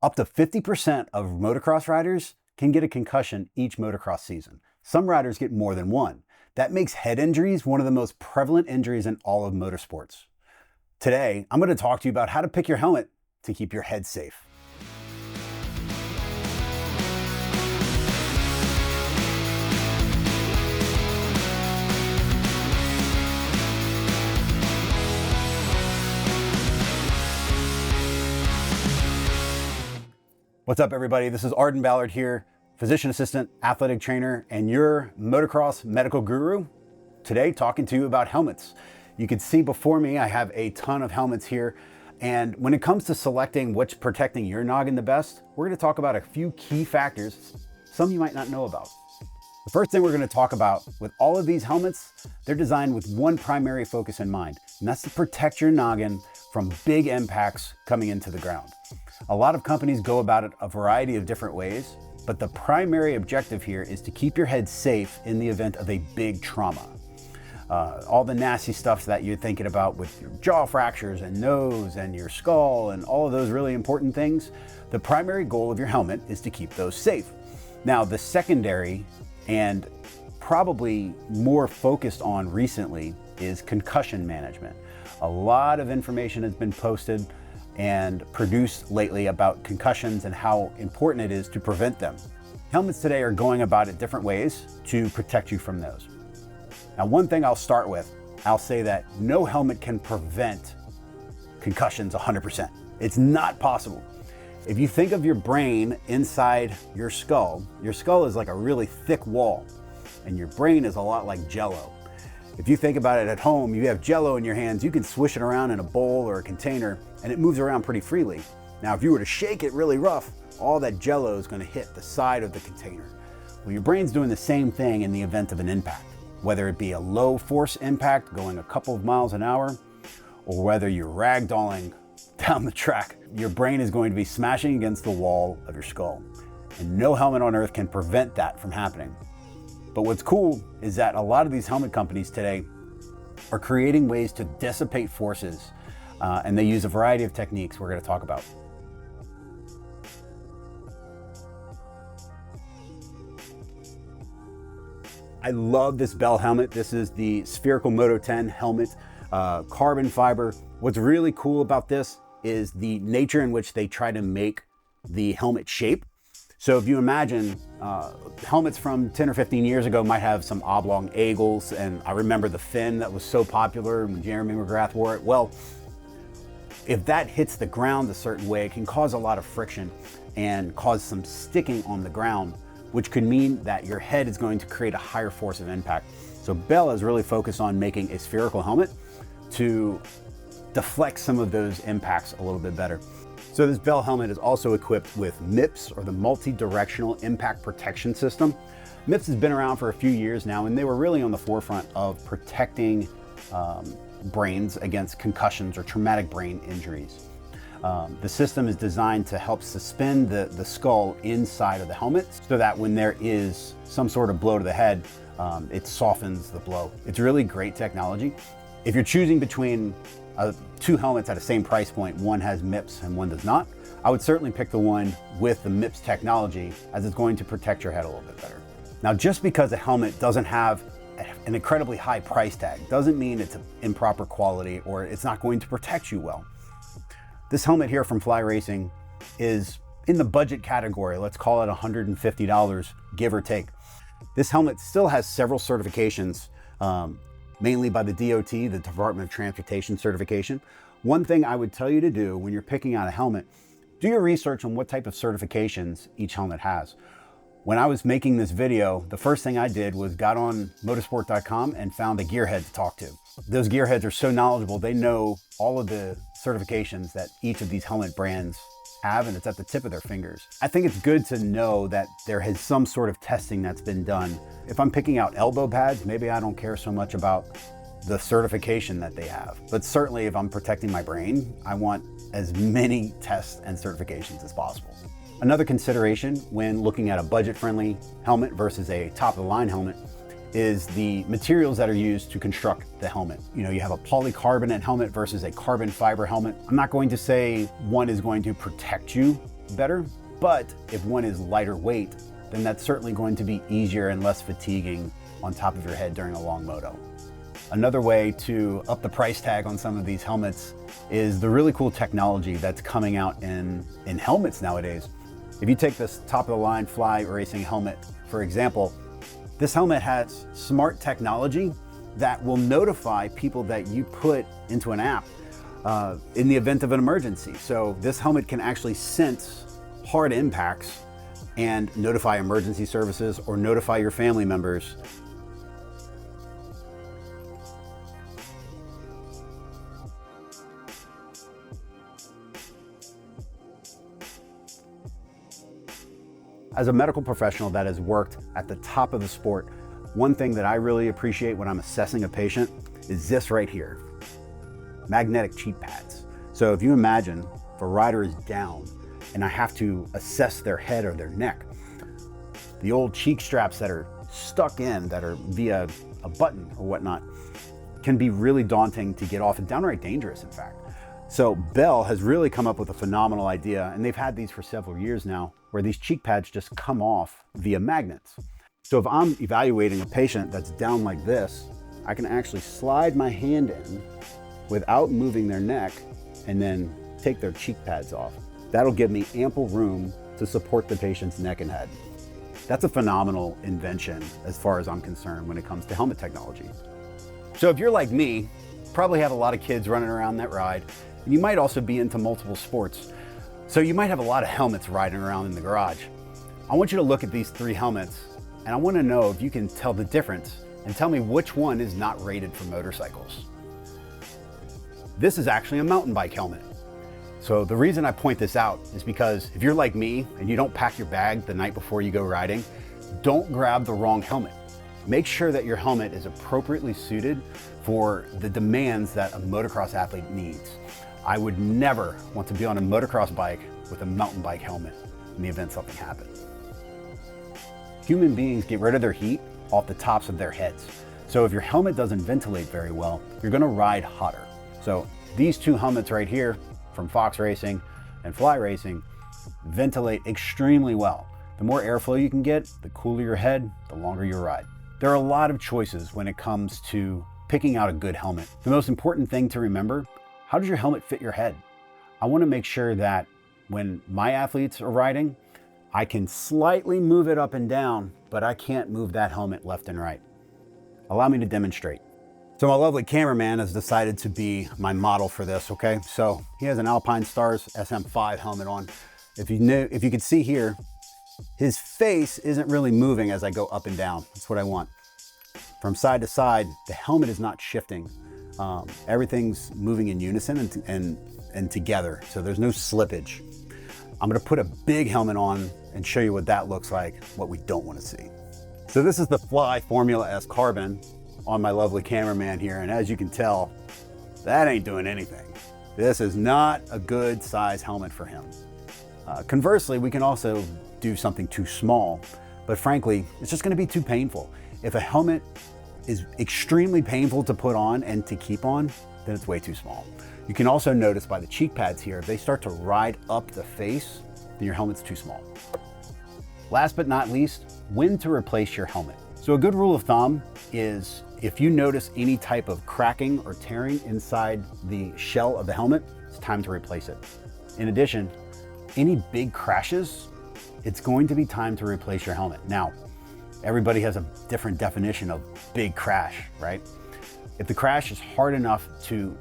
Up to 50% of motocross riders can get a concussion each motocross season. Some riders get more than one. That makes head injuries one of the most prevalent injuries in all of motorsports. Today, I'm going to talk to you about how to pick your helmet to keep your head safe. What's up, everybody? This is Ardan Ballard here, physician assistant, athletic trainer, and your motocross medical guru. Today, talking to you about helmets. You can see before me, I have a ton of helmets here. And when it comes to selecting what's protecting your noggin the best, we're going to talk about a few key factors, some you might not know about. The first thing we're going to talk about with all of these helmets, they're designed with one primary focus in mind, and that's to protect your noggin from big impacts coming into the ground. A lot of companies go about it a variety of different ways, but the primary objective here is to keep your head safe in the event of a big trauma. All the nasty stuff that you're thinking about with your jaw fractures and nose and your skull and all of those really important things, the primary goal of your helmet is to keep those safe. Now, the secondary and probably more focused on recently is concussion management. A lot of information has been posted and produced lately about concussions and how important it is to prevent them. Helmets today are going about it different ways to protect you from those. Now, one thing I'll start with, I'll say that no helmet can prevent concussions 100%. It's not possible. If you think of your brain inside your skull is like a really thick wall, and your brain is a lot like Jell-O. If you think about it at home, you have Jell-O in your hands, you can swish it around in a bowl or a container, and it moves around pretty freely. Now, if you were to shake it really rough, all that Jell-O is going to hit the side of the container. Well, your brain's doing the same thing in the event of an impact, whether it be a low force impact going a couple of miles an hour, or whether you're ragdolling down the track, your brain is going to be smashing against the wall of your skull. And no helmet on earth can prevent that from happening. But what's cool is that a lot of these helmet companies today are creating ways to dissipate forces, and they use a variety of techniques we're going to talk about. I love this Bell helmet. This is the spherical Moto 10 helmet, carbon fiber. What's really cool about this is the nature in which they try to make the helmet shape. So if you imagine helmets from 10 or 15 years ago might have some oblong angles, and I remember the fin that was so popular when Jeremy McGrath wore it. Well, if that hits the ground a certain way, it can cause a lot of friction and cause some sticking on the ground, which could mean that your head is going to create a higher force of impact. So Bell is really focused on making a spherical helmet to deflect some of those impacts a little bit better. So this Bell helmet is also equipped with MIPS, or the Multi-Directional Impact Protection System. MIPS has been around for a few years now, and they were really on the forefront of protecting brains against concussions or traumatic brain injuries. The system is designed to help suspend the skull inside of the helmet so that when there is some sort of blow to the head, it softens the blow. It's really great technology. If you're choosing between two helmets at the same price point, one has MIPS and one does not, I would certainly pick the one with the MIPS technology, as it's going to protect your head a little bit better. Now, just because a helmet doesn't have an incredibly high price tag doesn't mean it's improper quality or it's not going to protect you well. This helmet here from Fly Racing is in the budget category. Let's call it $150, give or take. This helmet still has several certifications, mainly by the DOT, the Department of Transportation certification. One thing I would tell you to do when you're picking out a helmet, do your research on what type of certifications each helmet has. When I was making this video, the first thing I did was got on MotoSport.com and found a gearhead to talk to. Those gearheads are so knowledgeable, they know all of the certifications that each of these helmet brands have, and it's at the tip of their fingers. I think it's good to know that there is some sort of testing that's been done. If I'm picking out elbow pads, maybe I don't care so much about the certification that they have. But certainly if I'm protecting my brain, I want as many tests and certifications as possible. Another consideration when looking at a budget-friendly helmet versus a top-of-the-line helmet is the materials that are used to construct the helmet. You know, you have a polycarbonate helmet versus a carbon fiber helmet. I'm not going to say one is going to protect you better, but if one is lighter weight, then that's certainly going to be easier and less fatiguing on top of your head during a long moto. Another way to up the price tag on some of these helmets is the really cool technology that's coming out in helmets nowadays. If you take this top of the line fly racing helmet, for example, this helmet has smart technology that will notify people that you put into an app in the event of an emergency. So this helmet can actually sense hard impacts and notify emergency services or notify your family members. As a medical professional that has worked at the top of the sport, one thing that I really appreciate when I'm assessing a patient is this right here, magnetic cheek pads. So if you imagine if a rider is down and I have to assess their head or their neck, the old cheek straps that are stuck in, that are via a button or whatnot, can be really daunting to get off and downright dangerous, in fact. So Bell has really come up with a phenomenal idea, and they've had these for several years now, where these cheek pads just come off via magnets. So if I'm evaluating a patient that's down like this, I can actually slide my hand in without moving their neck and then take their cheek pads off. That'll give me ample room to support the patient's neck and head. That's a phenomenal invention as far as I'm concerned when it comes to helmet technology. So if you're like me, probably have a lot of kids running around that ride, and you might also be into multiple sports. So you might have a lot of helmets riding around in the garage. I want you to look at these 3 helmets, and I want to know if you can tell the difference and tell me which one is not rated for motorcycles. This is actually a mountain bike helmet. So the reason I point this out is because if you're like me and you don't pack your bag the night before you go riding, don't grab the wrong helmet. Make sure that your helmet is appropriately suited for the demands that a motocross athlete needs. I would never want to be on a motocross bike with a mountain bike helmet in the event something happens. Human beings get rid of their heat off the tops of their heads. So if your helmet doesn't ventilate very well, you're gonna ride hotter. So these 2 helmets right here from Fox Racing and Fly Racing ventilate extremely well. The more airflow you can get, the cooler your head, the longer your ride. There are a lot of choices when it comes to picking out a good helmet. The most important thing to remember, how does your helmet fit your head? I want to make sure that when my athletes are riding, I can slightly move it up and down, but I can't move that helmet left and right. Allow me to demonstrate. So my lovely cameraman has decided to be my model for this, okay? So he has an Alpine Stars SM5 helmet on. If you could see here, his face isn't really moving as I go up and down. That's what I want. From side to side, the helmet is not shifting. Everything's moving in unison and together, so there's no slippage. I'm gonna put a big helmet on and show you what that looks like, what we don't wanna see. So this is the Fly Formula S Carbon on my lovely cameraman here, and as you can tell, that ain't doing anything. This is not a good size helmet for him. Conversely, we can also do something too small, but frankly, it's just gonna be too painful. If a helmet is extremely painful to put on and to keep on, then it's way too small. You can also notice by the cheek pads here, if they start to ride up the face, then your helmet's too small. Last but not least, when to replace your helmet. So a good rule of thumb is if you notice any type of cracking or tearing inside the shell of the helmet, it's time to replace it. In addition, any big crashes, it's going to be time to replace your helmet. Now, everybody has a different definition of big crash, right? If the crash is hard enough to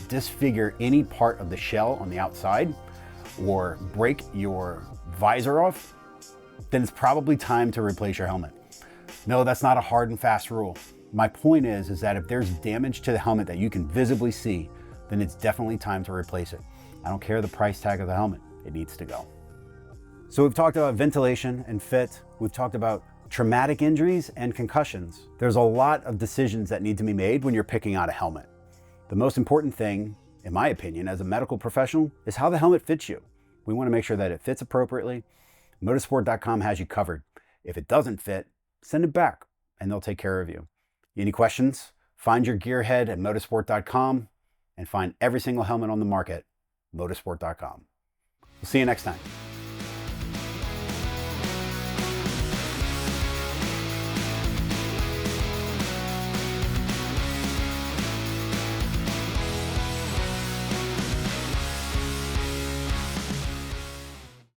disfigure any part of the shell on the outside or break your visor off, then it's probably time to replace your helmet. No, that's not a hard and fast rule. My point is that if there's damage to the helmet that you can visibly see, then it's definitely time to replace it. I don't care the price tag of the helmet, it needs to go. So we've talked about ventilation and fit. We've talked about traumatic injuries and concussions. There's a lot of decisions that need to be made when you're picking out a helmet. The most important thing, in my opinion, as a medical professional, is how the helmet fits you. We want to make sure that it fits appropriately. MotoSport.com has you covered. If it doesn't fit, send it back and they'll take care of you. Any questions? Find your gearhead at MotoSport.com and find every single helmet on the market, MotoSport.com. We'll see you next time.